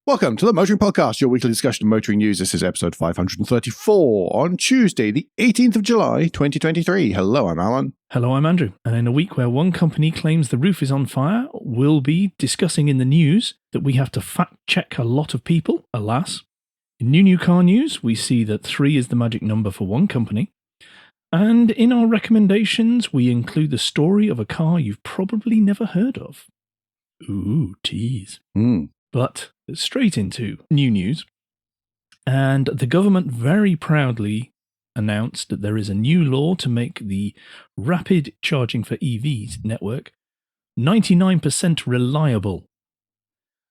Welcome to the Motoring Podcast, your weekly discussion of motoring news. This is episode 534 on Tuesday, the 18th of July, 2023. Hello, I'm Alan. Hello, I'm Andrew. And in a week where one company claims the roof is on fire, we'll be discussing in the news that we have to fact check a lot of people, alas. In new car news, we see that 3 is the magic number for one company. And in our recommendations, we include the story of a car you've probably never heard of. Ooh, tease. But straight into new news. And the government very proudly announced that there is a new law to make the rapid charging for EVs network 99% reliable.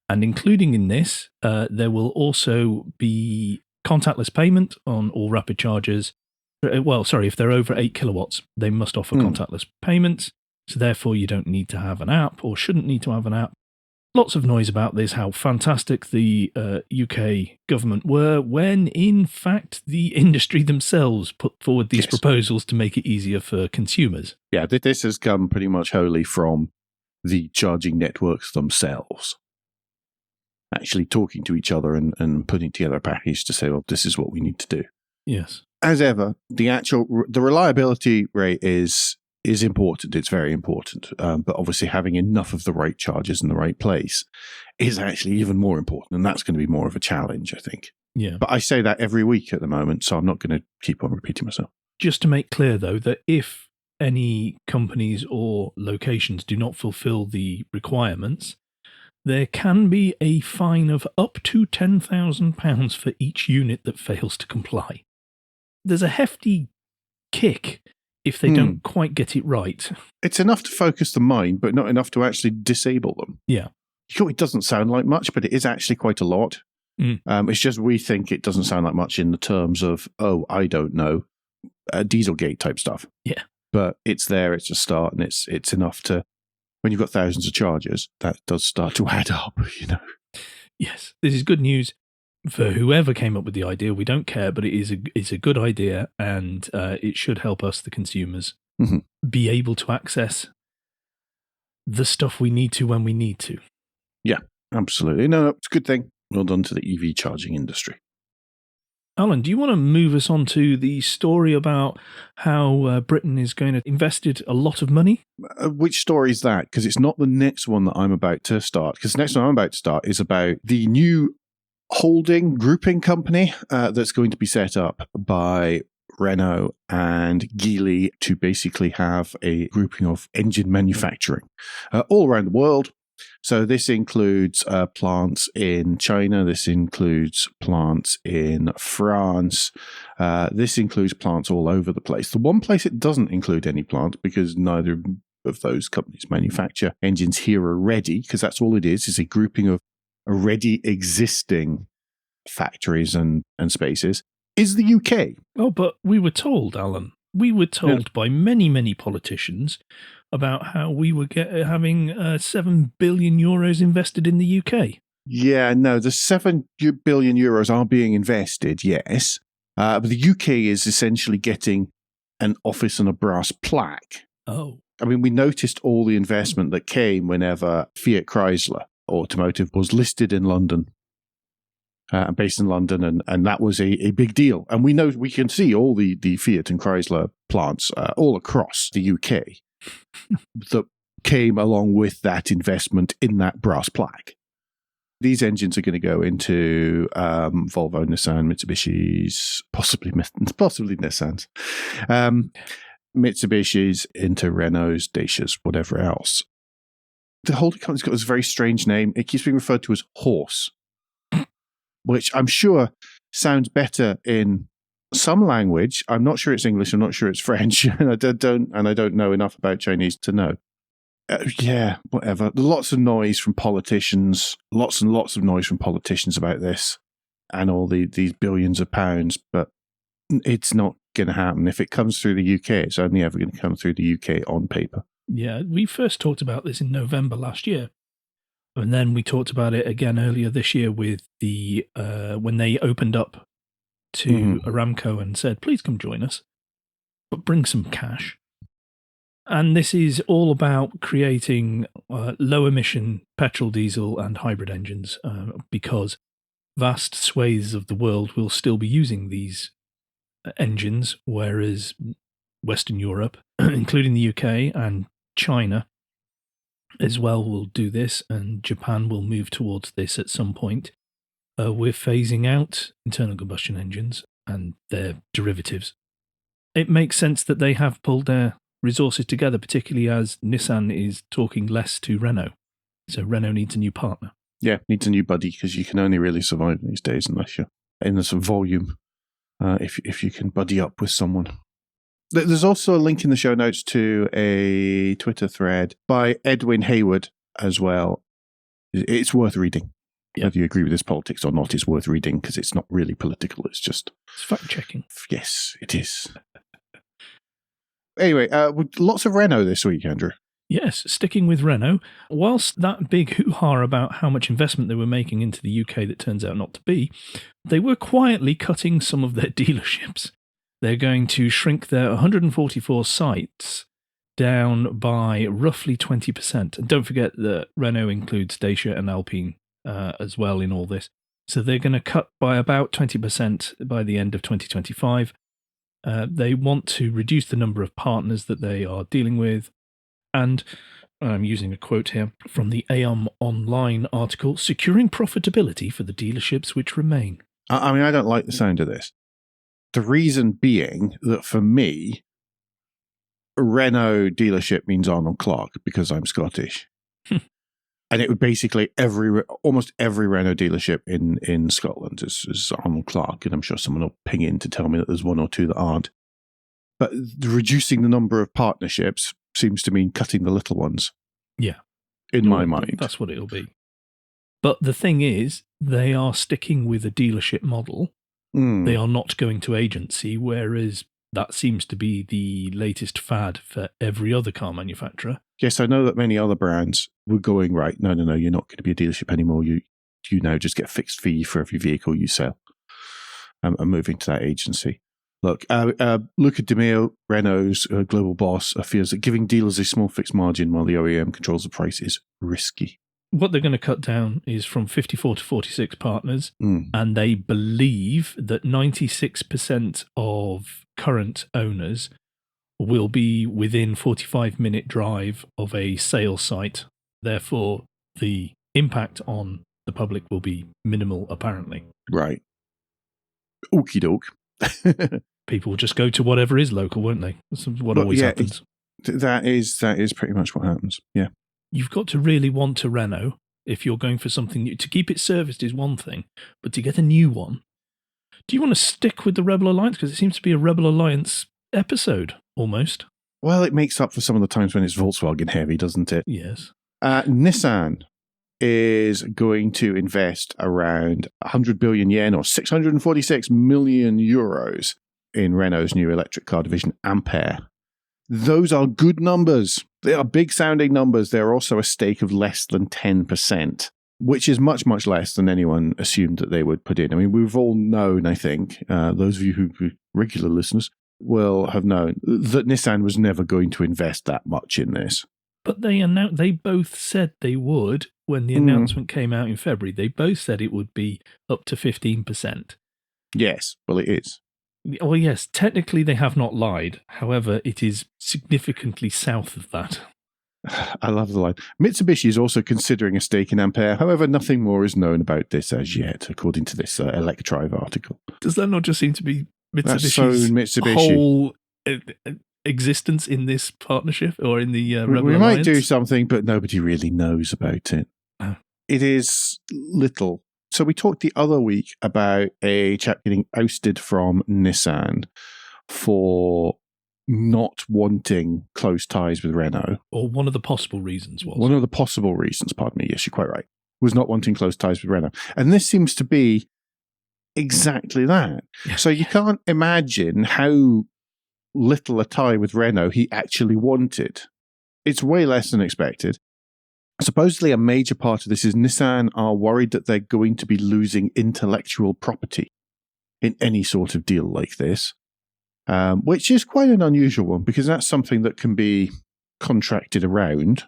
And including in this, there will also be contactless payment on all rapid chargers. If they're over 8 kilowatts, they must offer contactless payments. So therefore, you don't need to have an app or shouldn't need to have an app. Lots of noise about this, how fantastic the UK government were, when in fact the industry themselves put forward these proposals to make it easier for consumers. Yeah, this has come pretty much wholly from the charging networks themselves. Actually talking to each other and putting together a package to say, well, this is what we need to do. Yes. As ever, the reliability rate is important. It's very important. But obviously having enough of the right charges in the right place is actually even more important. And that's going to be more of a challenge, I think. Yeah. But I say that every week at the moment, so I'm not going to keep on repeating myself. Just to make clear, though, that if any companies or locations do not fulfill the requirements, there can be a fine of up to £10,000 for each unit that fails to comply. There's a hefty kick if they don't quite get it right. It's enough to focus the mind, but not enough to actually disable them. Yeah. It doesn't sound like much, but it is actually quite a lot. It's just we think it doesn't sound like much in the terms of, I don't know, Dieselgate type stuff. Yeah. But it's there, it's a start, and it's enough to, when you've got thousands of chargers, that does start to add up, you know. Yes, this is good news for whoever came up with the idea. We don't care, but it's a good idea, and it should help us, the consumers, be able to access the stuff we need to when we need to. Yeah, absolutely. No, it's a good thing. Well done to the EV charging industry. Alan, do you want to move us on to the story about how Britain is going to invested a lot of money? Which story is that? Because it's not the next one that I'm about to start. Because the next one I'm about to start is about the new grouping company that's going to be set up by Renault and Geely to basically have a grouping of engine manufacturing all around the world. So this includes plants in China, this includes plants in France, this includes plants all over the place. The one place it doesn't include any plants, because neither of those companies manufacture engines here already, because that's all it is a grouping of already existing factories and spaces, is the UK. Oh, but we were told, Alan, by many, many politicians about how we were having €7 billion invested in the UK. Yeah, no, the €7 billion are being invested, yes. But the UK is essentially getting an office and a brass plaque. Oh. I mean, we noticed all the investment that came whenever Fiat Chrysler Automotive was listed in London, based in London, and that was a big deal. And we can see all the Fiat and Chrysler plants all across the UK that came along with that investment in that brass plaque. These engines are going to go into Volvo, Nissan, Mitsubishi's, possibly Nissan's, Mitsubishi's, into Renault's, Dacia's, whatever else. The holding company's got this very strange name. It keeps being referred to as Horse, which I'm sure sounds better in some language. I'm not sure it's English. I'm not sure it's French, and I don't know enough about Chinese to know. Yeah, whatever. Lots of noise from politicians. Lots and lots of noise from politicians about this, and all these billions of pounds. But it's not going to happen. If it comes through the UK, it's only ever going to come through the UK on paper. Yeah, we first talked about this in November last year. And then we talked about it again earlier this year with the when they opened up to Aramco and said, please come join us, but bring some cash. And this is all about creating low-emission petrol, diesel, and hybrid engines because vast swathes of the world will still be using these engines, whereas Western Europe, including the UK and China as well, will do this, and Japan will move towards this at some point. We're phasing out internal combustion engines and their derivatives. It makes sense that they have pulled their resources together, particularly as Nissan is talking less to Renault. So Renault needs a new partner. Yeah, needs a new buddy, because you can only really survive these days unless you're in this volume, if you can buddy up with someone. There's also a link in the show notes to a Twitter thread by Edwin Hayward as well. It's worth reading. Yeah. Whether you agree with his politics or not, it's worth reading because it's not really political. It's fact-checking. Yes, it is. Anyway, lots of Renault this week, Andrew. Yes, sticking with Renault. Whilst that big hoo-ha about how much investment they were making into the UK that turns out not to be, they were quietly cutting some of their dealerships. They're going to shrink their 144 sites down by roughly 20%. And don't forget that Renault includes Dacia and Alpine as well in all this. So they're going to cut by about 20% by the end of 2025. They want to reduce the number of partners that they are dealing with. And I'm using a quote here from the AOM Online article, securing profitability for the dealerships which remain. I mean, I don't like the sound of this. The reason being that for me, Renault dealership means Arnold Clark because I'm Scottish. And it would basically almost every Renault dealership in Scotland is Arnold Clark. And I'm sure someone will ping in to tell me that there's one or two that aren't. But reducing the number of partnerships seems to mean cutting the little ones. Yeah. In my mind. That's what it'll be. But the thing is, they are sticking with a dealership model. They are not going to agency, whereas that seems to be the latest fad for every other car manufacturer. Yes, I know that many other brands were going, right, no, you're not going to be a dealership anymore. You now just get a fixed fee for every vehicle you sell. And moving to that agency. Look, Luca De Meo, Renault's global boss, fears that giving dealers a small fixed margin while the OEM controls the price is risky. What they're going to cut down is from 54 to 46 partners, and they believe that 96% of current owners will be within 45-minute drive of a sales site. Therefore, the impact on the public will be minimal, apparently. Right. Okie doke. People will just go to whatever is local, won't they? That's what always happens. That is pretty much what happens, yeah. You've got to really want to Renault if you're going for something new. To keep it serviced is one thing, but to get a new one, do you want to stick with the Rebel Alliance? Because it seems to be a Rebel Alliance episode, almost. Well, it makes up for some of the times when it's Volkswagen heavy, doesn't it? Yes. Nissan is going to invest around 100 billion yen or 646 million euros in Renault's new electric car division, Ampere. Those are good numbers. They are big sounding numbers. They're also a stake of less than 10%, which is much, much less than anyone assumed that they would put in. I mean, we've all known, I think, those of you who regular listeners will have known that Nissan was never going to invest that much in this. But they both said they would when the announcement came out in February. They both said it would be up to 15%. Yes, well, it is. Well, yes, technically they have not lied. However, it is significantly south of that. I love the line. Mitsubishi is also considering a stake in Ampere. However, nothing more is known about this as yet, according to this Electrive article. Does that not just seem to be Mitsubishi's whole existence in this partnership or in the Rebel We Alliance? might do something, but nobody really knows about it. Oh. It is little. So we talked the other week about a chap getting ousted from Nissan for not wanting close ties with Renault. Or one of the possible reasons was. One of the possible reasons, pardon me, yes, you're quite right, was not wanting close ties with Renault. And this seems to be exactly that. So you can't imagine how little a tie with Renault he actually wanted. It's way less than expected. Supposedly a major part of this is Nissan are worried that they're going to be losing intellectual property in any sort of deal like this, which is quite an unusual one because that's something that can be contracted around.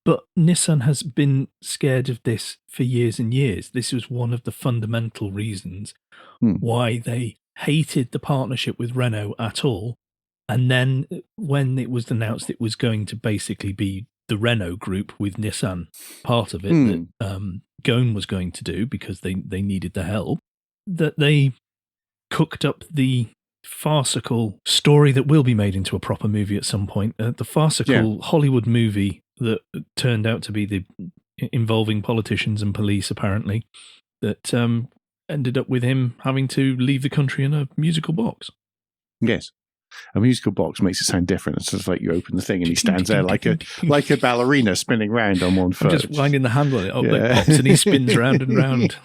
But Nissan has been scared of this for years and years. This was one of the fundamental reasons why they hated the partnership with Renault at all. And then when it was announced it was going to basically be the Renault group with Nissan part of it that Ghosn was going to do because they needed the help, that they cooked up the farcical story that will be made into a proper movie at some point, the farcical Hollywood movie that turned out to be involving politicians and police, apparently, that ended up with him having to leave the country in a musical box. Yes. A musical box makes it sound different. It's just like you open the thing and he stands there like a ballerina spinning round on one foot. Just winding the handle on it. Oh, it pops and he spins round and round.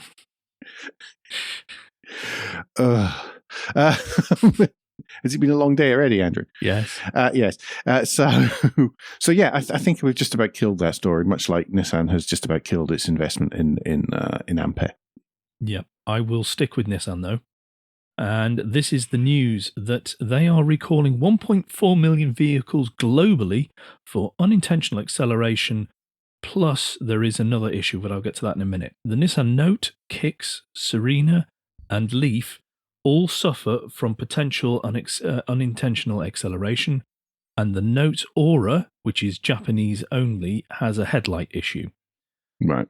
Has it been a long day already, Andrew? Yes. Yes. So yeah, I think we've just about killed that story, much like Nissan has just about killed its investment in Ampere. Yeah, I will stick with Nissan though. And this is the news that they are recalling 1.4 million vehicles globally for unintentional acceleration. Plus, there is another issue, but I'll get to that in a minute. The Nissan Note, Kicks, Serena, and Leaf all suffer from potential unintentional acceleration, and the Note Aura, which is Japanese only, has a headlight issue. Right.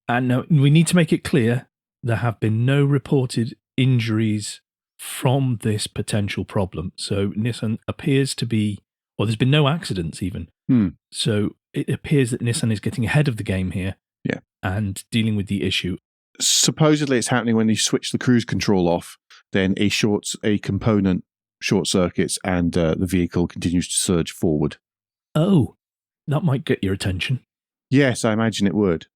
And now we need to make it clear there have been no reported injuries from this potential problem. So Nissan appears to be, or there's been no accidents even. So it appears that Nissan is getting ahead of the game here and dealing with the issue. Supposedly it's happening when you switch the cruise control off, then a component short circuits and the vehicle continues to surge forward. Oh, that might get your attention. Yes, I imagine it would.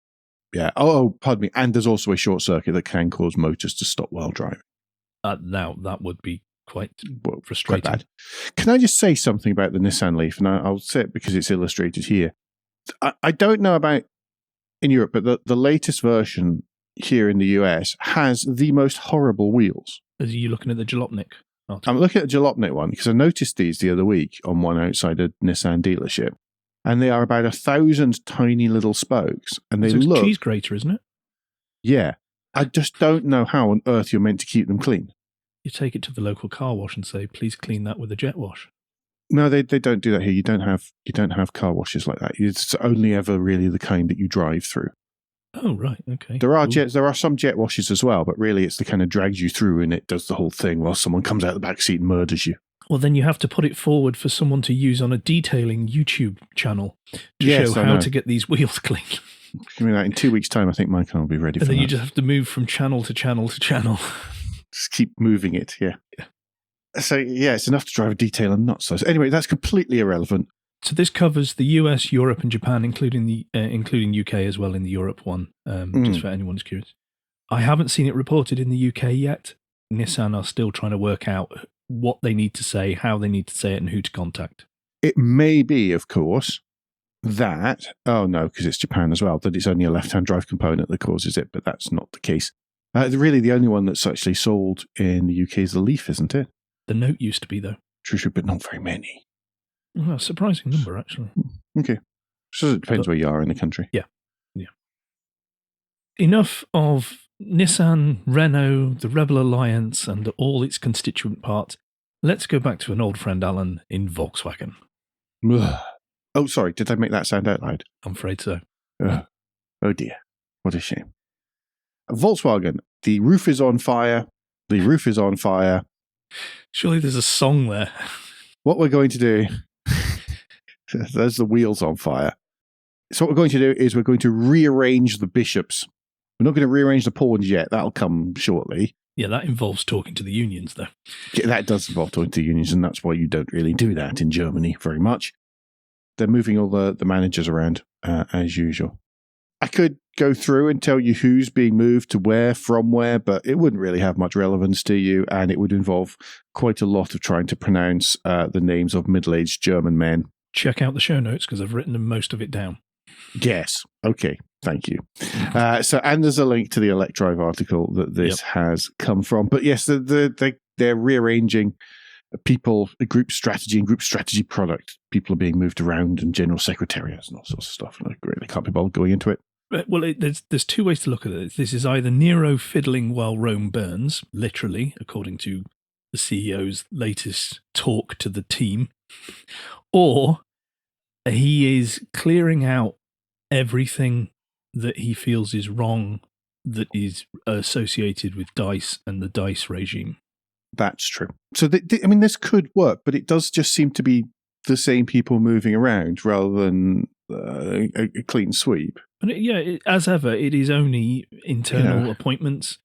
Yeah. Oh, pardon me. And there's also a short circuit that can cause motors to stop while driving. Now, that would be quite frustrating. Quite bad. Can I just say something about the Nissan Leaf? And I'll say it because it's illustrated here. I don't know about in Europe, but the latest version here in the US has the most horrible wheels. Are you looking at the Jalopnik article? I'm looking at the Jalopnik one because I noticed these the other week on one outside a Nissan dealership. And they are about 1,000 tiny little spokes. And they look... It's a cheese grater, isn't it? Yeah. I just don't know how on earth you're meant to keep them clean. You take it to the local car wash and say, please clean that with a jet wash. No, they don't do that here. You don't have car washes like that. It's only ever really the kind that you drive through. Oh, right. Okay. There are some jet washes as well, but really it's the kind of drags you through and it does the whole thing while someone comes out the back seat and murders you. Well, then you have to put it forward for someone to use on a detailing YouTube channel to show how to get these wheels clean. I mean, in 2 weeks' time, I think my car will be ready for that. And then you just have to move from channel to channel to channel. Just keep moving it, yeah. So, yeah, it's enough to drive a detailer nuts. So anyway, that's completely irrelevant. So this covers the US, Europe, and Japan, including UK as well in the Europe one, just for anyone who's curious. I haven't seen it reported in the UK yet. Nissan are still trying to work out what they need to say, how they need to say it, and who to contact. It may be, of course, that, because it's Japan as well, that it's only a left-hand drive component that causes it, but that's not the case. Really, the only one that's actually sold in the UK is the Leaf, isn't it? The Note used to be, though. True, but not very many. Well, a surprising number, actually. Okay. So it depends where you are in the country. Yeah. Enough of Nissan, Renault, the Rebel Alliance, and all its constituent parts. Let's go back to an old friend, Alan, in Volkswagen. Oh, sorry. Did I make that sound out loud? I'm afraid so. Oh, dear. What a shame. Volkswagen, the roof is on fire. The roof is on fire. Surely there's a song there. What we're going to do, there's the wheels on fire. So what we're going to do is we're going to rearrange the bishops. We're not going to rearrange the pawns yet. That'll come shortly. Yeah, that involves talking to the unions, though. Yeah, that does involve talking to the unions, and that's why you don't really do that in Germany very much. They're moving all the managers around, as usual. I could go through and tell you who's being moved to where, from where, but it wouldn't really have much relevance to you, and it would involve quite a lot of trying to pronounce the names of middle-aged German men. Check out the show notes, because I've written most of it down. Yes. Okay. Thank you. And there's a link to the Electrive article that this has come from. But yes, they're rearranging people, a group strategy and group strategy product. People are being moved around and general secretariats and all sorts of stuff. And I really can't be bothered going into it. Well, there's two ways to look at it. This is either Nero fiddling while Rome burns, literally, according to the CEO's latest talk to the team, or he is clearing out everything that he feels is wrong that is associated with DICE and the DICE regime. That's true. So, this could work, but it does just seem to be the same people moving around rather than a clean sweep. And as ever, it is only internal appointments.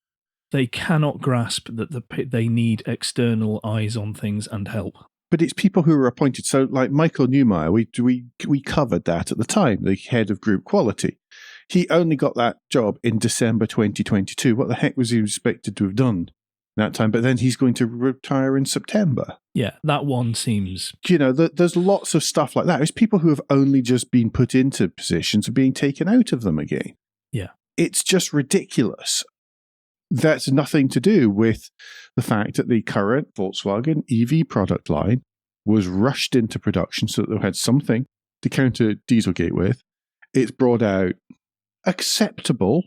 They cannot grasp that they need external eyes on things and help. But it's people who are appointed. So, like Michael Newmeyer, we covered that at the time, the head of group quality. He only got that job in December 2022. What the heck was he expected to have done that time? But then he's going to retire in September. Yeah, that one seems... there's lots of stuff like that. It's people who have only just been put into positions are being taken out of them again. Yeah. It's just ridiculous. That's nothing to do with the fact that the current Volkswagen EV product line was rushed into production so that they had something to counter Dieselgate with. It's brought out acceptable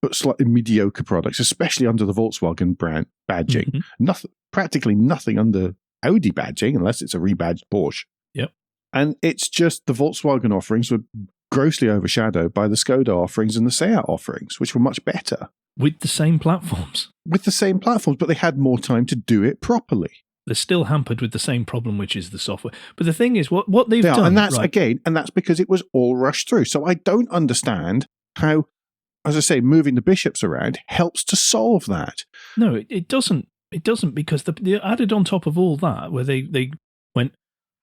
but slightly mediocre products, especially under the Volkswagen brand badging. Mm-hmm. Practically nothing under Audi badging, unless it's a rebadged Porsche. Yep. And it's just the Volkswagen offerings were grossly overshadowed by the Skoda offerings and the Seat offerings, which were much better. With the same platforms. With the same platforms, but they had more time to do it properly. They're still hampered with the same problem, which is the software. But the thing is, what they've done... And that's, and that's because it was all rushed through. So I don't understand how, as I say, moving the bishops around helps to solve that. No, it doesn't. It doesn't, because they added on top of all that, where they went,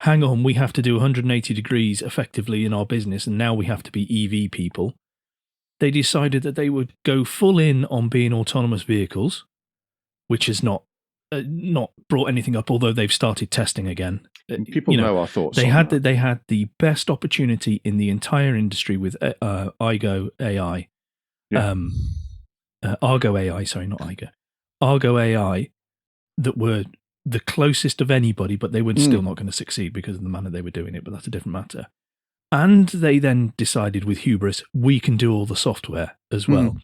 hang on, we have to do 180 degrees effectively in our business, and now we have to be EV people. They decided that they would go full in on being autonomous vehicles, which has not brought anything up, although they've started testing again. People know our thoughts. They had the best opportunity in the entire industry with Argo AI. Yeah. Argo AI, sorry, not Igo. Argo AI, that were the closest of anybody, but they were still not going to succeed because of the manner they were doing it, but that's a different matter. And they then decided with hubris, we can do all the software as well.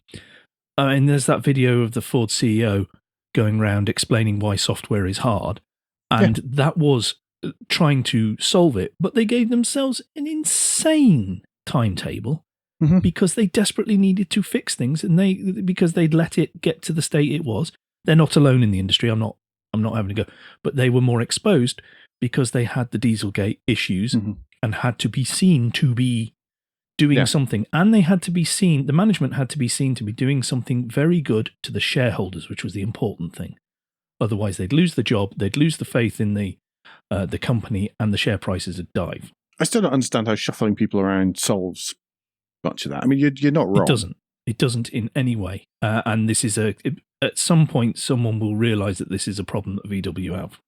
And there's that video of the Ford CEO going around explaining why software is hard. And that was trying to solve it. But they gave themselves an insane timetable because they desperately needed to fix things. And because they'd let it get to the state it was. They're not alone in the industry. I'm not having to go. But they were more exposed because they had the Dieselgate issues and had to be seen to be doing something. And they had to be seen, the management had to be seen to be doing something very good to the shareholders, which was the important thing. Otherwise, they'd lose the job, they'd lose the faith in the company, and the share prices would dive. I still don't understand how shuffling people around solves much of that. I mean, you're not wrong. It doesn't in any way. And this is at some point, someone will realise that this is a problem that VW have.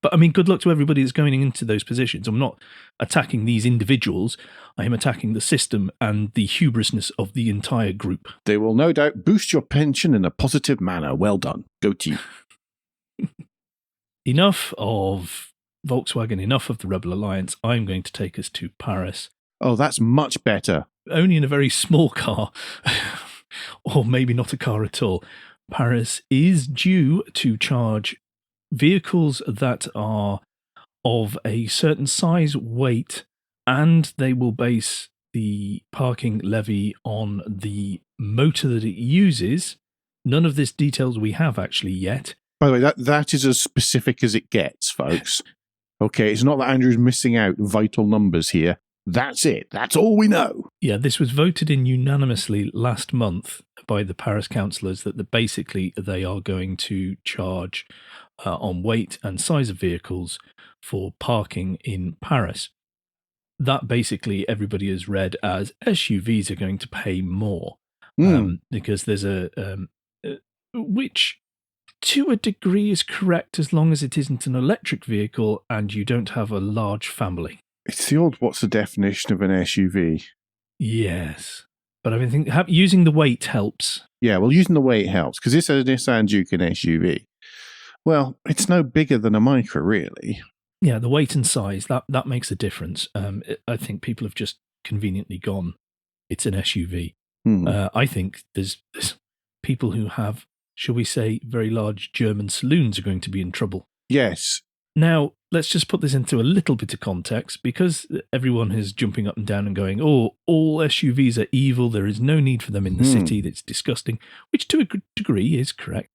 But I mean, good luck to everybody that's going into those positions. I'm not attacking these individuals. I am attacking the system and the hubrisness of the entire group. They will no doubt boost your pension in a positive manner. Well done. Go team. Enough of Volkswagen, enough of the Rebel Alliance. I'm going to take us to Paris. Oh, that's much better. Only in a very small car, or maybe not a car at all. Paris is due to charge vehicles that are of a certain size, weight, and they will base the parking levy on the motor that it uses. None of this details we have actually yet. By the way, that is as specific as it gets, folks. Okay, it's not that Andrew's missing out vital numbers here. That's it. That's all we know. Yeah, this was voted in unanimously last month by the Paris councillors that basically they are going to charge on weight and size of vehicles for parking in Paris. That basically everybody has read as SUVs are going to pay more because there's which to a degree is correct as long as it isn't an electric vehicle and you don't have a large family. It's the old, what's the definition of an SUV? Yes. But I think using the weight helps. Yeah, well, using the weight helps because this is a Nissan Juke an SUV. Well, it's no bigger than a Micra, really. Yeah, the weight and size, that makes a difference. I think people have just conveniently gone, it's an SUV. I think there's people who have, shall we say, very large German saloons are going to be in trouble. Yes. Now, let's just put this into a little bit of context, because everyone is jumping up and down and going, oh, all SUVs are evil. There is no need for them in the city. That's disgusting, which to a degree is correct.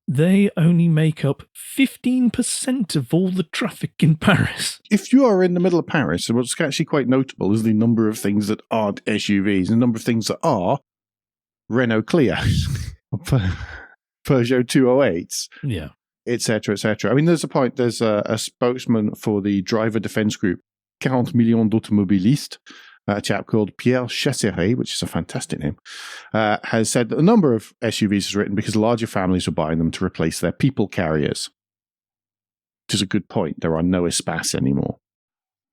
They only make up 15% of all the traffic in Paris. If you are in the middle of Paris, what's actually quite notable is the number of things that aren't SUVs, and the number of things that are Renault Clio, Peugeot 208s, yeah, etc., etc. I mean, there's a spokesman for the driver defense group, 40 millions d'automobilistes, a chap called Pierre Chasseret, which is a fantastic name, has said that the number of SUVs is written because larger families are buying them to replace their people carriers. Which is a good point. There are no Espace anymore.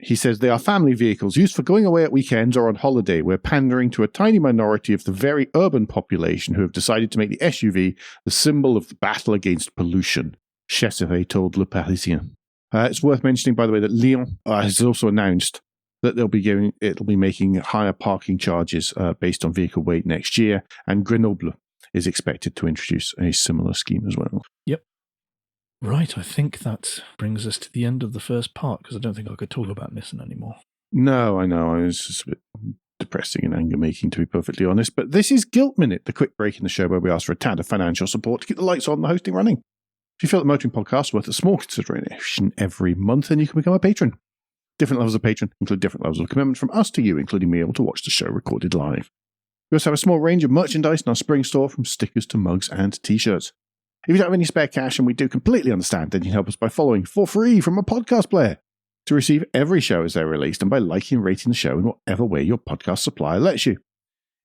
He says they are family vehicles used for going away at weekends or on holiday. We're pandering to a tiny minority of the very urban population who have decided to make the SUV the symbol of the battle against pollution, Chasseret told Le Parisien. It's worth mentioning, by the way, that Lyon has also announced that it'll be making higher parking charges based on vehicle weight next year, and Grenoble is expected to introduce a similar scheme as well. Yep. Right, I think that brings us to the end of the first part, because I don't think I could talk about Nissan anymore. No, I know. It's just a bit depressing and anger-making, to be perfectly honest. But this is Guilt Minute, the quick break in the show where we ask for a tad of financial support to keep the lights on and the hosting running. If you feel that Motoring Podcast is worth a small consideration every month, then you can become a patron. Different levels of patron include different levels of commitment from us to you, including being able to watch the show recorded live. We also have a small range of merchandise in our spring store, from stickers to mugs and t-shirts. If you don't have any spare cash, and we do completely understand, then you can help us by following for free from a podcast player to receive every show as they're released, and by liking and rating the show in whatever way your podcast supplier lets you.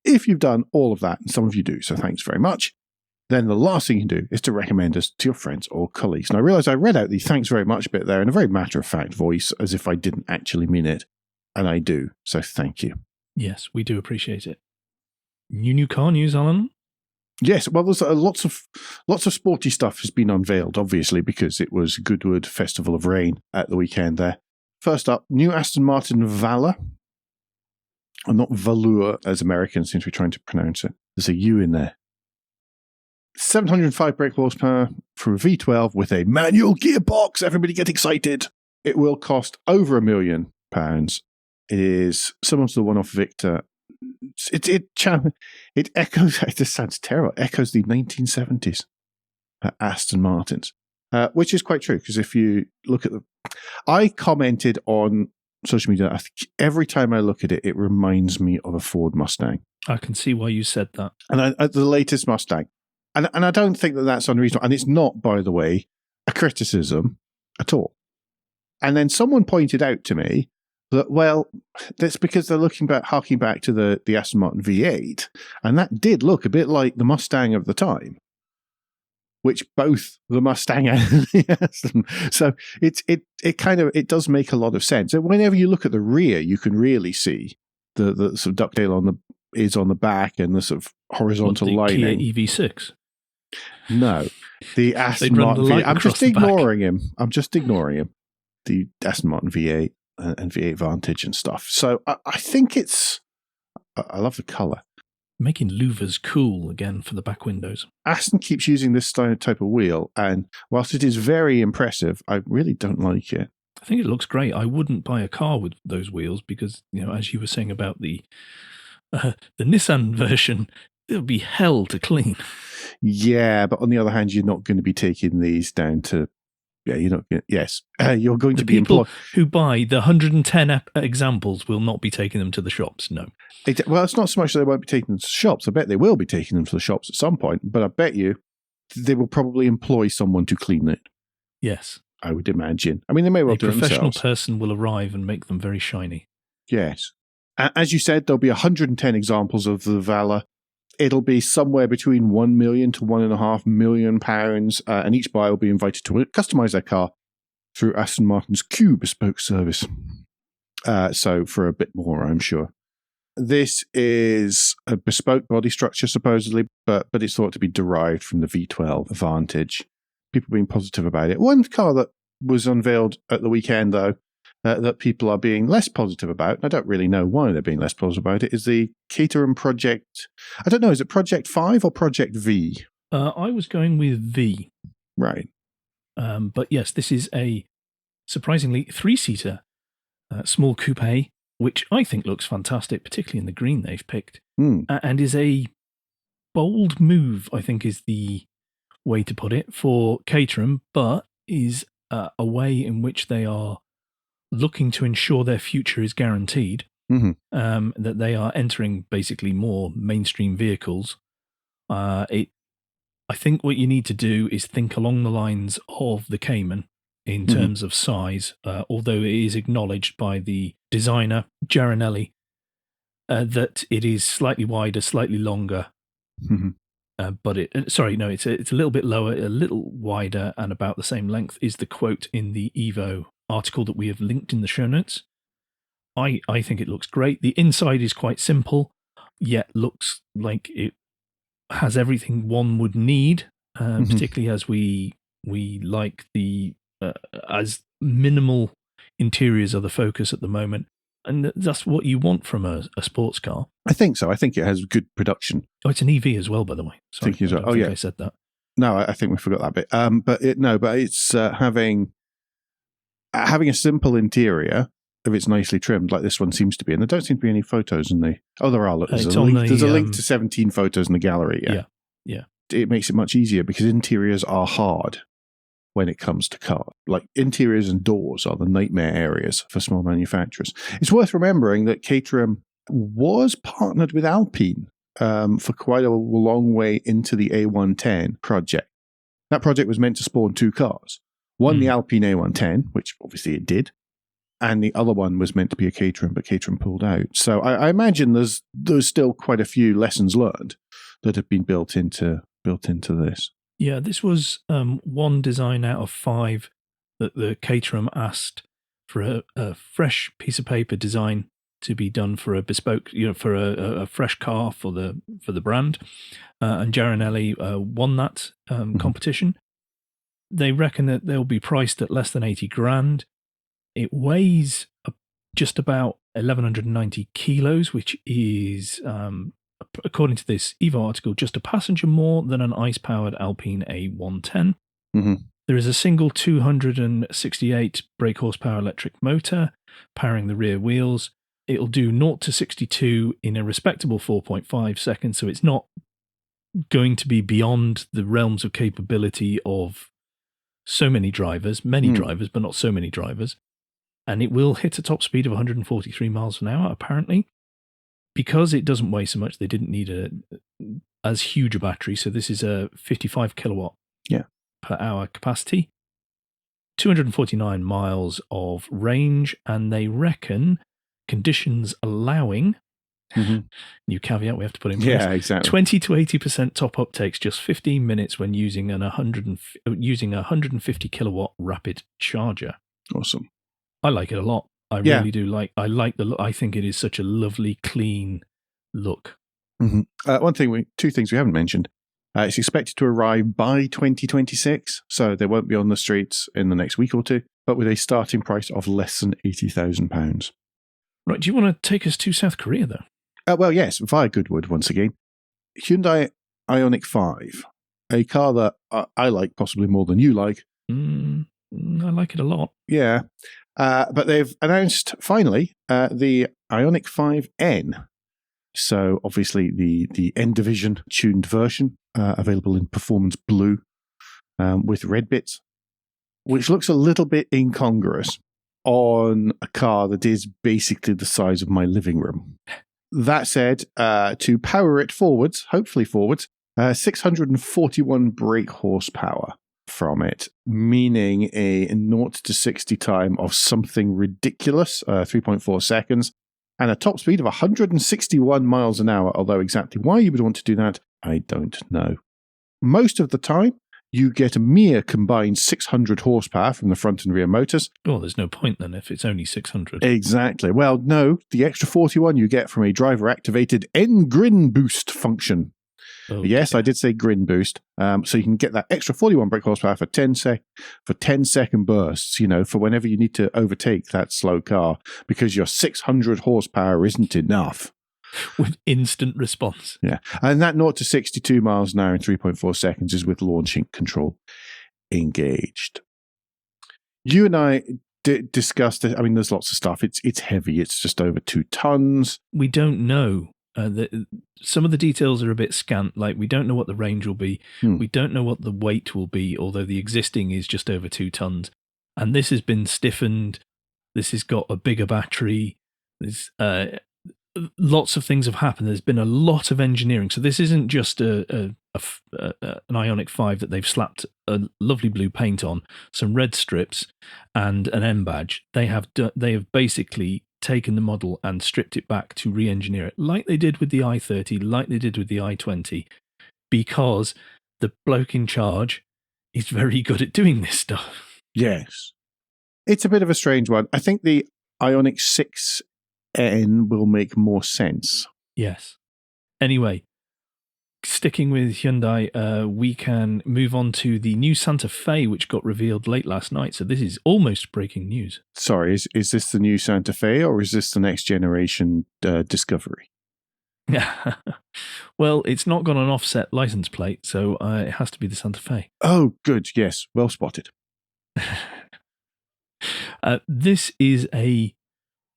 If you've done all of that, and some of you do, so thanks very much, then the last thing you can do is to recommend us to your friends or colleagues. And I realise I read out the thanks very much bit there in a very matter-of-fact voice, as if I didn't actually mean it. And I do, so thank you. Yes, we do appreciate it. New car news, Alan? Yes, well, there's lots of sporty stuff has been unveiled, obviously, because it was Goodwood Festival of Rain at the weekend there. First up, new Aston Martin Valour. And not Valour, as Americans seem to be trying to pronounce it. There's a U in there. 705 brake horsepower for a V12 with a manual gearbox. Everybody get excited. It will cost over £1 million. It is similar to the one off Victor. It echoes, it just sounds terrible, echoes the 1970s Aston Martins, which is quite true, because if you look at I commented on social media, I think every time I look at it, it reminds me of a Ford Mustang. I can see why you said that. And the latest Mustang. And I don't think that that's unreasonable. And it's not, by the way, a criticism at all. And then someone pointed out to me that, well, that's because they're harking back to the Aston Martin V8. And that did look a bit like the Mustang of the time, which both the Mustang and the Aston. So it does make a lot of sense. And whenever you look at the rear, you can really see the sort of ducktail on the back, and the sort of horizontal lining. Kia EV6. No, the Aston Martin V8. I'm just ignoring him. The Aston Martin V8 and V8 Vantage and stuff. So I think I love the colour. Making louvers cool again for the back windows. Aston keeps using this type of wheel, and whilst it is very impressive, I really don't like it. I think it looks great. I wouldn't buy a car with those wheels because, as you were saying about the Nissan version, it would be hell to clean. Yeah, but on the other hand, you're not going to be taking these down to. Yeah, you're not. Yes, you're going to be people who buy the 110 examples will not be taking them to the shops. No. Well, it's not so much that they won't be taking them to the shops. I bet they will be taking them to the shops at some point. But I bet you they will probably employ someone to clean it. Yes, I would imagine. I mean, they may well do it themselves. A professional person will arrive and make them very shiny. Yes, as you said, there'll be 110 examples of the Valour. It'll be somewhere between £1 million to £1.5 million, and each buyer will be invited to customise their car through Aston Martin's Q bespoke service. So for a bit more, I'm sure. This is a bespoke body structure, supposedly, but it's thought to be derived from the V12 Vantage, people being positive about it. One car that was unveiled at the weekend, though, that people are being less positive about, and I don't really know why they're being less positive about it, is the Caterham Project. I don't know, is it Project 5 or Project V? I was going with V. Right. But yes, this is a surprisingly 3-seater small coupe, which I think looks fantastic, particularly in the green they've picked, and is a bold move, I think is the way to put it, for Caterham, but is a way in which they are looking to ensure their future is guaranteed, that they are entering basically more mainstream vehicles. I think what you need to do is think along the lines of the Cayman in terms of size, although it is acknowledged by the designer, Giarinelli, that it is slightly wider, slightly longer. But it's a little bit lower, a little wider, and about the same length is the quote in the Evo article that we have linked in the show notes. I think it looks great. The inside is quite simple, yet looks like it has everything one would need, particularly as we like the as minimal interiors are the focus at the moment. And that's what you want from a sports car. I think so. I think it has good production. Oh, it's an EV as well, by the way. Sorry, I don't think I said that. No, I think we forgot that bit. But it's having a simple interior if it's nicely trimmed, like this one seems to be. And there don't seem to be any photos in the. Oh, there are. Look, there's a link to 17 photos in the gallery. Yeah. It makes it much easier because interiors are hard when it comes to cars. Like interiors and doors are the nightmare areas for small manufacturers. It's worth remembering that Caterham was partnered with Alpine for quite a long way into the A110 project. That project was meant to spawn 2 cars. One, the Alpine A110, which obviously it did, and the other one was meant to be a Caterham, but Caterham pulled out. So I imagine there's still quite a few lessons learned that have been built into this. Yeah, this was one design out of 5 that the Caterham asked for a fresh piece of paper design to be done for a bespoke, for a fresh car for the brand. And Giarinelli won that competition. They reckon that they'll be priced at less than 80 grand. It weighs just about 1,190 kilos, which is, according to this Evo article, just a passenger more than an ICE-powered Alpine A110. There is a single 268 brake horsepower electric motor powering the rear wheels. It'll do 0 to 62 in a respectable 4.5 seconds, so it's not going to be beyond the realms of capability of so many drivers, drivers, but not so many drivers. And it will hit a top speed of 143 miles an hour, apparently. Because it doesn't weigh so much, they didn't need as huge a battery. So this is a 55 kilowatt per hour capacity, 249 miles of range, and they reckon, conditions allowing, new caveat we have to put in place, exactly. 20 to 80% top up takes just 15 minutes when using a 150 kilowatt rapid charger. Awesome. I like it a lot. I really do I like the look. I think it is such a lovely, clean look. Two things we haven't mentioned. It's expected to arrive by 2026, so they won't be on the streets in the next week or two, but with a starting price of less than £80,000. Right, do you want to take us to South Korea, though? Well, yes, via Goodwood once again. Hyundai Ioniq 5, a car that I like possibly more than you like. I like it a lot. Yeah. But they've announced, finally, the Ioniq 5N. So, obviously, the N Division tuned version, available in Performance Blue with red bits, which looks a little bit incongruous on a car that is basically the size of my living room. That said, to power it forwards, hopefully forwards, 641 brake horsepower from it, meaning a 0 to 60 time of something ridiculous, 3.4 seconds, and a top speed of 161 miles an hour, although exactly why you would want to do that, I don't know. Most of the time, you get a mere combined 600 horsepower from the front and rear motors. Well, there's no point then if it's only 600. Exactly. Well, no, the extra 41 you get from a driver-activated N-Grin boost function. Okay. Yes, I did say grin boost. So you can get that extra 41 brake horsepower for 10-second bursts, for whenever you need to overtake that slow car because your 600 horsepower isn't enough. With instant response. Yeah. And that 0 to 62 miles an hour in 3.4 seconds is with launching control engaged. You and I discussed it. I mean, there's lots of stuff. It's heavy. It's just over 2 tons. We don't know. Some of the details are a bit scant. Like, we don't know what the range will be. We don't know what the weight will be, although the existing is just over 2 tons. And this has been stiffened. This has got a bigger battery. There's lots of things have happened. There's been a lot of engineering. So this isn't just an Ioniq 5 that they've slapped a lovely blue paint on, some red strips, and an M badge. They have basically taken the model and stripped it back to re-engineer it, like they did with the i30, like they did with the i20, because the bloke in charge is very good at doing this stuff. Yes. It's a bit of a strange one. I think the Ioniq 6N will make more sense. Yes. Anyway, sticking with Hyundai, we can move on to the new Santa Fe, which got revealed late last night. So this is almost breaking news. Sorry, is this the new Santa Fe or is this the next generation Discovery? Well, it's not got an offset license plate, so it has to be the Santa Fe. Oh, good. Yes. Well spotted. This is a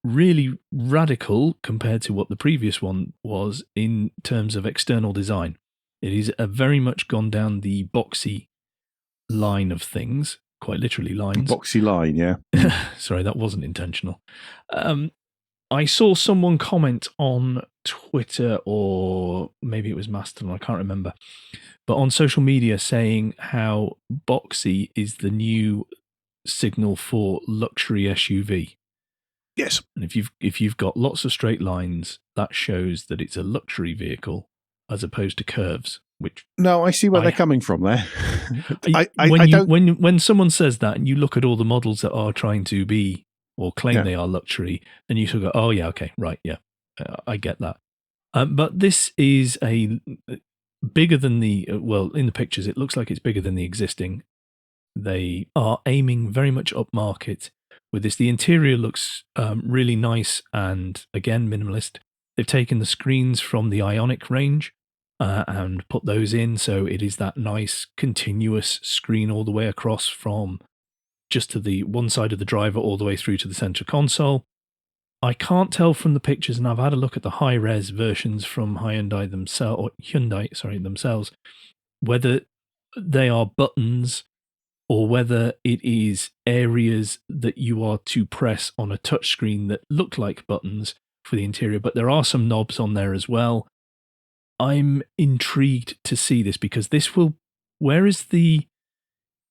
really radical compared to what the previous one was in terms of external design. It is very much gone down the boxy line of things, quite literally lines. Boxy line, yeah. Sorry, that wasn't intentional. I saw someone comment on Twitter, or maybe it was Mastodon, I can't remember, but on social media saying how boxy is the new signal for luxury SUV. Yes. And if you've got lots of straight lines, that shows that it's a luxury vehicle as opposed to curves. Which no, I see where they're coming from there. When someone says that, and you look at all the models that are trying to be or claim they are luxury, then you sort of go, "Oh yeah, okay, right, yeah, I get that." But this is a bigger than the in the pictures, it looks like it's bigger than the existing. They are aiming very much upmarket with this. The interior looks really nice and, again, minimalist. They've taken the screens from the Ioniq range and put those in, so it is that nice continuous screen all the way across from just to the one side of the driver all the way through to the center console. I can't tell from the pictures, and I've had a look at the high-res versions from Hyundai themselves, whether they are buttons or whether it is areas that you are to press on a touchscreen that look like buttons for the interior, but there are some knobs on there as well. I'm intrigued to see this because this will, whereas the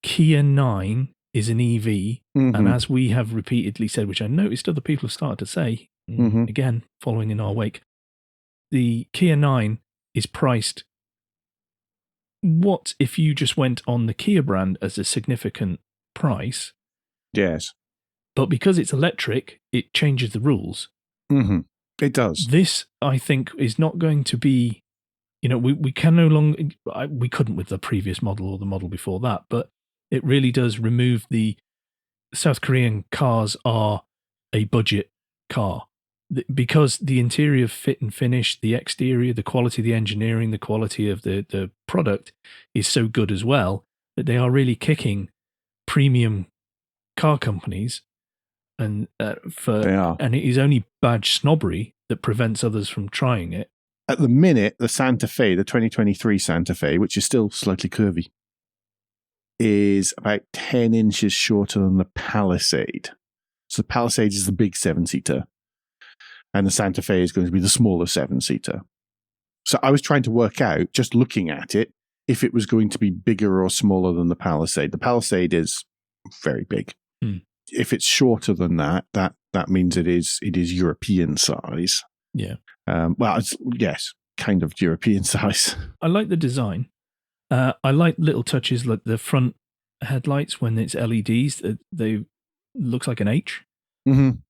Kia 9 is an EV, and as we have repeatedly said, which I noticed other people have started to say, again, following in our wake, the Kia 9 is priced. What if you just went on the Kia brand as a significant price? Yes. But because it's electric, it changes the rules. It does. This, I think, is not going to be, we can no longer, we couldn't with the previous model or the model before that, but it really does remove the South Korean cars are a budget car. Because the interior fit and finish, the exterior, the quality of the engineering, the quality of the product is so good as well that they are really kicking premium car companies, and and it is only badge snobbery that prevents others from trying it. At the minute, the Santa Fe, the 2023 Santa Fe, which is still slightly curvy, is about 10 inches shorter than the Palisade. So the Palisade is the big 7-seater. And the Santa Fe is going to be the smaller 7-seater. So I was trying to work out, just looking at it, if it was going to be bigger or smaller than the Palisade. The Palisade is very big. If it's shorter than that means it is European size. Yeah. Yes, kind of European size. I like the design. I like little touches like the front headlights when it's LEDs. They looks like an H.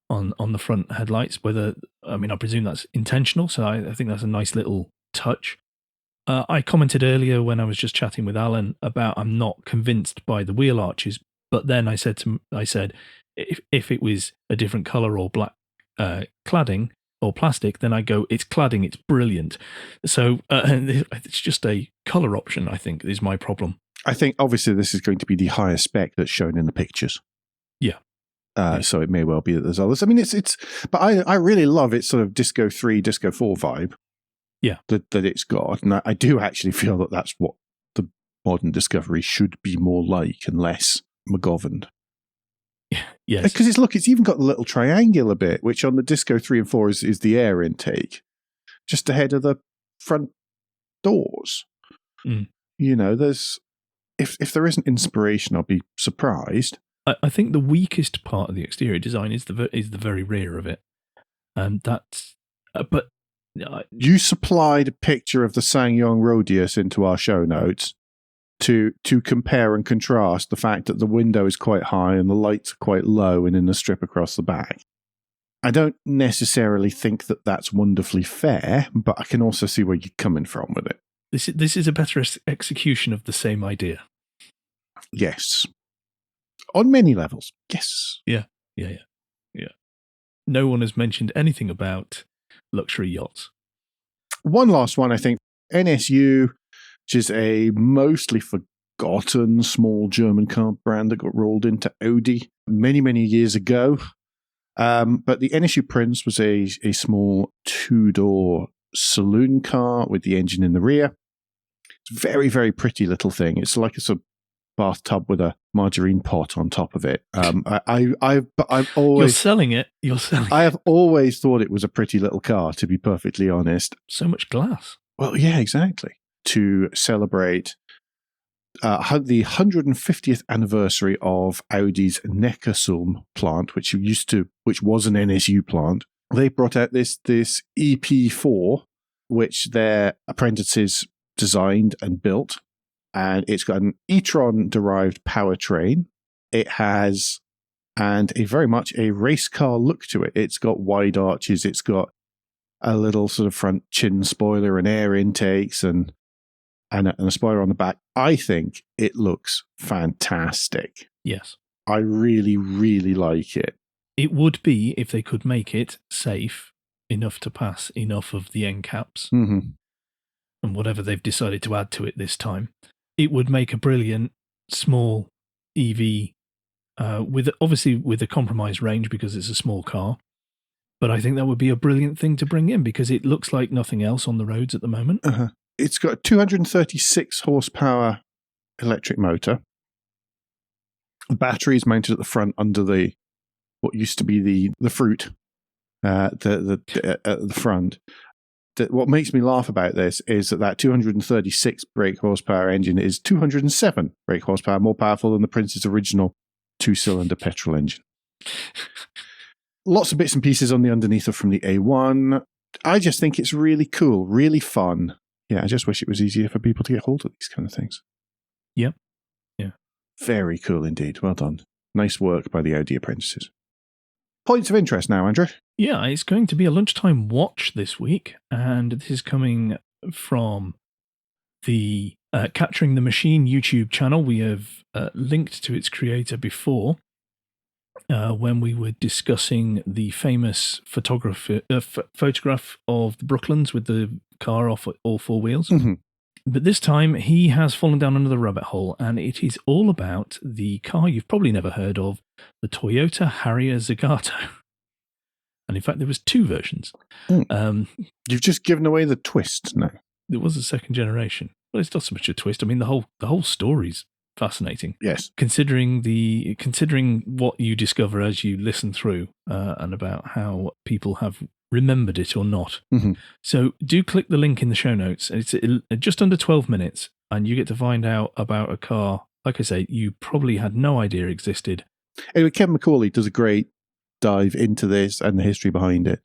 On the front headlights, I presume that's intentional, so I think that's a nice little touch. I commented earlier when I was just chatting with Alan about I'm not convinced by the wheel arches, but then I said if it was a different color or black cladding or plastic, then I go, it's cladding, it's brilliant. So it's just a color option, I think, is my problem. I think obviously this is going to be the highest spec that's shown in the pictures. Yeah. So it may well be that there's others. I mean, but I really love its sort of Disco 3, Disco 4 vibe. Yeah. That it's got. And I do actually feel that that's what the modern Discovery should be more like and less McGoverned. Yes. Because it's even got the little triangular bit, which on the Disco 3 and 4 is the air intake, just ahead of the front doors. Mm. You know, if there isn't inspiration, I'll be surprised. I think the weakest part of the exterior design is the very rear of it. But you supplied a picture of the SsangYong Rodius into our show notes to compare and contrast the fact that the window is quite high and the lights are quite low and in the strip across the back. I don't necessarily think that that's wonderfully fair, but I can also see where you're coming from with it. This is a better execution of the same idea. Yes. On many levels. Yes. Yeah. No one has mentioned anything about luxury yachts. One last one, I think. NSU, which is a mostly forgotten small German car brand that got rolled into Audi many, many years ago. But the NSU Prince was a small two-door saloon car with the engine in the rear. It's a very, very pretty little thing. It's like a sort of bathtub with a margarine pot on top of it. I've always You're selling it. I have always thought it was a pretty little car, to be perfectly honest. So much glass. Well, yeah, exactly. To celebrate the 150th anniversary of Audi's Neckarsulm plant, which was an NSU plant, they brought out this EP4, which their apprentices designed and built. And it's got an e-tron-derived powertrain. It has, and very much a race car look to it. It's got wide arches. It's got a little sort of front chin spoiler and air intakes and a spoiler on the back. I think it looks fantastic. Yes. I really, really like it. It would be if they could make it safe enough to pass enough of the end caps and whatever they've decided to add to it this time. It would make a brilliant small EV with a compromised range because it's a small car. But I think that would be a brilliant thing to bring in because it looks like nothing else on the roads at the moment. It's got a 236 horsepower electric motor. The battery is mounted at the front under what used to be the fruit at the front. What makes me laugh about this is that 236 brake horsepower engine is 207 brake horsepower, more powerful than the Prince's original two-cylinder petrol engine. Lots of bits and pieces on the underneath are from the A1. I just think it's really cool, really fun. Yeah, I just wish it was easier for people to get hold of these kind of things. Yep. Yeah. Very cool indeed. Well done. Nice work by the Audi apprentices. Points of interest now, Andrew. Yeah, it's going to be a lunchtime watch this week, and this is coming from the Capturing the Machine YouTube channel. We have linked to its creator before when we were discussing the famous photograph of the Brooklands with the car off all four wheels. Mm-hmm. But this time he has fallen down another rabbit hole, and it is all about the car you've probably never heard of, the Toyota Harrier Zagato. And in fact, there was two versions. You've just given away the twist now. There was a second generation. Well, it's not so much a twist. I mean, the whole story's fascinating. Yes. Considering what you discover as you listen through and about how people have remembered it or not. Mm-hmm. So do click the link in the show notes. It's just under 12 minutes, and you get to find out about a car, like I say, you probably had no idea existed. Anyway, Kevin McCauley does a great dive into this and the history behind it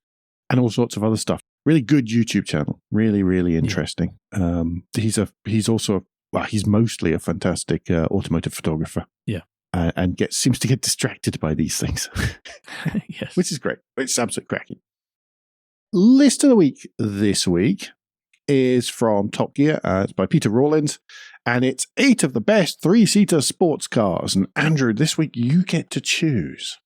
and all sorts of other stuff. Really good YouTube channel. Really, really interesting. Yeah. He's mostly a fantastic automotive photographer. Yeah. And seems to get distracted by these things. Yes. Which is great. It's absolutely cracking. List of the week this week. is from Top Gear. It's by Peter Rawlins. And it's 8 of the best 3-seater sports cars. And Andrew, this week you get to choose.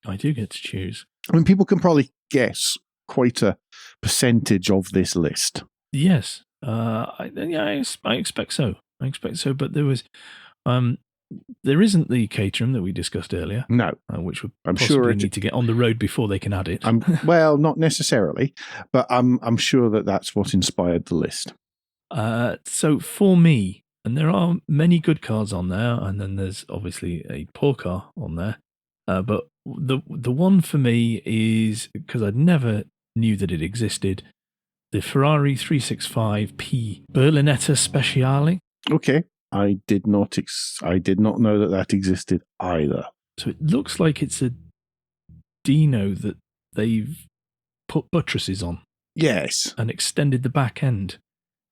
I do get to choose. I mean, people can probably guess quite a percentage of this list. Yes. I expect so. But there was... there isn't the Caterham that we discussed earlier. No. Which would I'm possibly sure need to get on the road before they can add it. Well, not necessarily, but I'm sure that's what inspired the list. So for me, and there are many good cars on there, and then there's obviously a poor car on there. But the one for me is, because I never knew that it existed, the Ferrari 365P Berlinetta Speciale. Okay. I did not know that existed either. So it looks like it's a Dino that they've put buttresses on. Yes. And extended the back end.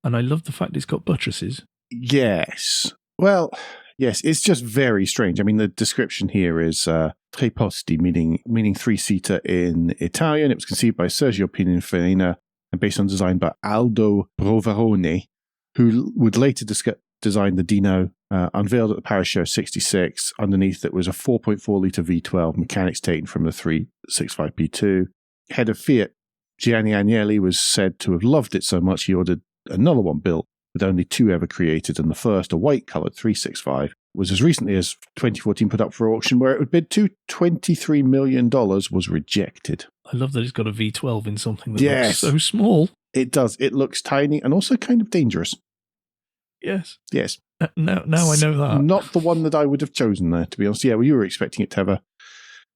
And I love the fact it's got buttresses. Yes. Well, yes, it's just very strange. I mean, the description here is tre posti, meaning 3-seater in Italian. It was conceived by Sergio Pininfarina and based on design by Aldo Roverone, who would later design the Dino, unveiled at the Paris Show 66. Underneath it was a 4.4-litre V12, mechanics taken from the 365P2. Head of Fiat, Gianni Agnelli, was said to have loved it so much he ordered another one built, with only 2 ever created, and the first, a white-coloured 365, was as recently as 2014 put up for auction, where it would bid to $23 million, was rejected. I love that it's got a V12 in something that looks so small. It does. It looks tiny and also kind of dangerous. Yes. Yes. Now I know that. Not the one that I would have chosen there, to be honest. Yeah, well, you were expecting it to have a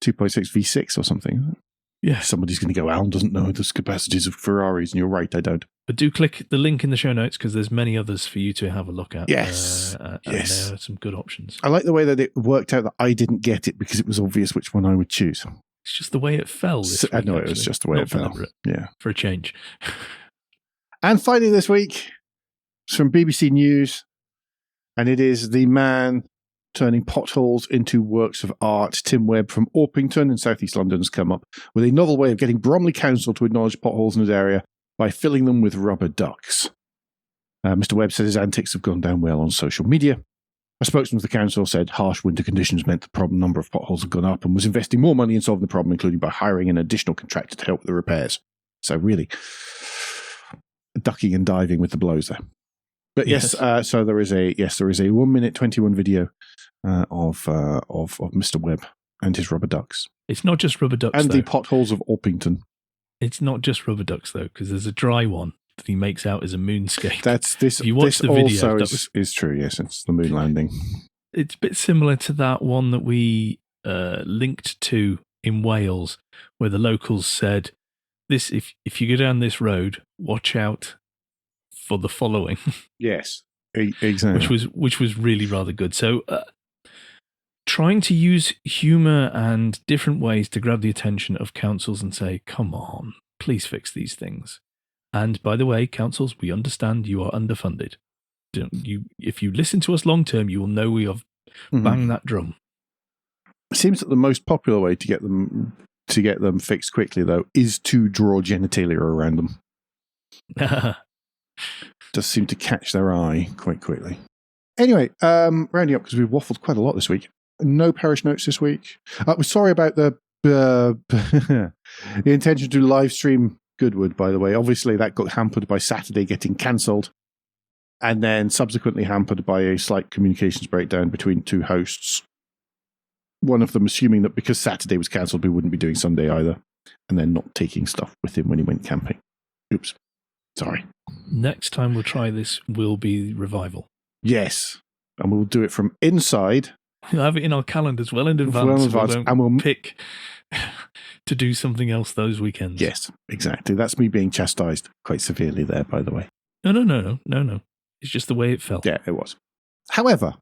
2.6 V6 or something. Yeah. Somebody's going to go, Alan doesn't know the capacities of Ferraris, and you're right, I don't. But do click the link in the show notes, because there's many others for you to have a look at. Yes. Yes. There are some good options. I like the way that it worked out that I didn't get it because it was obvious which one I would choose. It's just the way it fell this week, I know it was just the way it fell. Yeah. For a change. And finally this week, it's from BBC News, and it is the man turning potholes into works of art. Tim Webb from Orpington in southeast London has come up with a novel way of getting Bromley Council to acknowledge potholes in his area by filling them with rubber ducks. Mr. Webb said his antics have gone down well on social media. A spokesman for the council said harsh winter conditions meant the number of potholes had gone up, and was investing more money in solving the problem, including by hiring an additional contractor to help with the repairs. So really, ducking and diving with the blows there. But yes, so there is a 1 minute 21 video of Mr. Webb and his rubber ducks. It's not just rubber ducks, and the potholes of Orpington. It's not just rubber ducks though, because there's a dry one that he makes out as a moonscape. That's this. If you watch the video, also is true. Yes, it's the moon landing. It's a bit similar to that one that we linked to in Wales, where the locals said, "This if you go down this road, watch out for the following." Yes, exactly. Which was really rather good. So, trying to use humour and different ways to grab the attention of councils and say, "Come on, please fix these things." And by the way, councils, we understand you are underfunded. If you listen to us long term, you will know we have banged that drum. It seems that the most popular way to get them fixed quickly, though, is to draw genitalia around them. Does seem to catch their eye quite quickly. Anyway, rounding up, because we've waffled quite a lot this week. No parish notes this week. We're sorry about the intention to live stream Goodwood, by the way. Obviously, that got hampered by Saturday getting cancelled, and then subsequently hampered by a slight communications breakdown between 2 hosts. One of them assuming that because Saturday was cancelled, we wouldn't be doing Sunday either, and then not taking stuff with him when he went camping. Oops. Sorry. Next time we'll try this will be revival. Yes. And we'll do it from inside. We'll have it in our calendars well in advance. And we'll pick to do something else those weekends. Yes, exactly. That's me being chastised quite severely there, by the way. No. It's just the way it felt. Yeah, it was. However,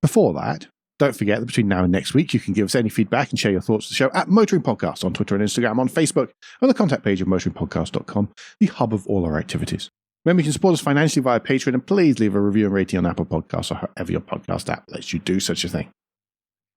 before that, don't forget that between now and next week, you can give us any feedback and share your thoughts to the show at Motoring Podcast on Twitter and Instagram, on Facebook, on the contact page of motoringpodcast.com, the hub of all our activities. Remember, you can support us financially via Patreon, and please leave a review and rating on Apple Podcasts or however your podcast app lets you do such a thing.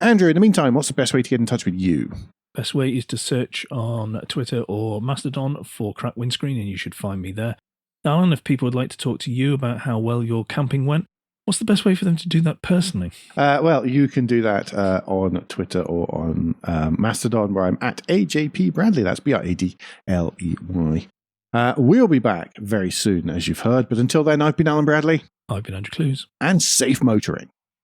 Andrew, in the meantime, what's the best way to get in touch with you? Best way is to search on Twitter or Mastodon for Crack Windscreen, and you should find me there. Alan, if people would like to talk to you about how well your camping went, what's the best way for them to do that personally? Well, you can do that on Twitter or on Mastodon, where I'm at AJP Bradley. That's Bradley. We'll be back very soon, as you've heard. But until then, I've been Alan Bradley. I've been Andrew Clues. And safe motoring.